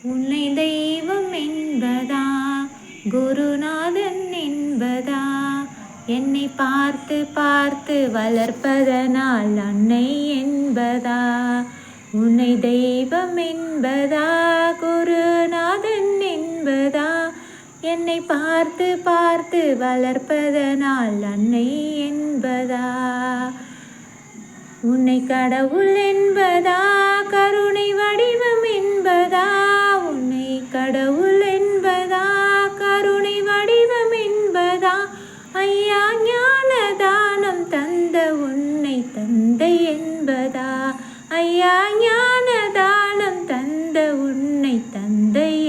உன்னை தெய்வம் என்பதா, குருநாதன் என்பதா, என்னை பார்த்து பார்த்து வளர்ப்பதனால் அன்னை என்பதா. உன்னை தெய்வம் என்பதா, குருநாதன் என்பதா, என்னை பார்த்து பார்த்து வளர்ப்பதனால் அன்னை என்பதா. உன்னை கடவுள் என்பதா, கருணை வடிவம் என்பதா, உன்னை கடவுள் என்பதா, கருணை வடிவம் என்பதா, ஐயா ஞான தானம் தந்த உன்னை தந்தை என்பதா, ஐயா ஞான தானம் தந்த உன்னை தந்தை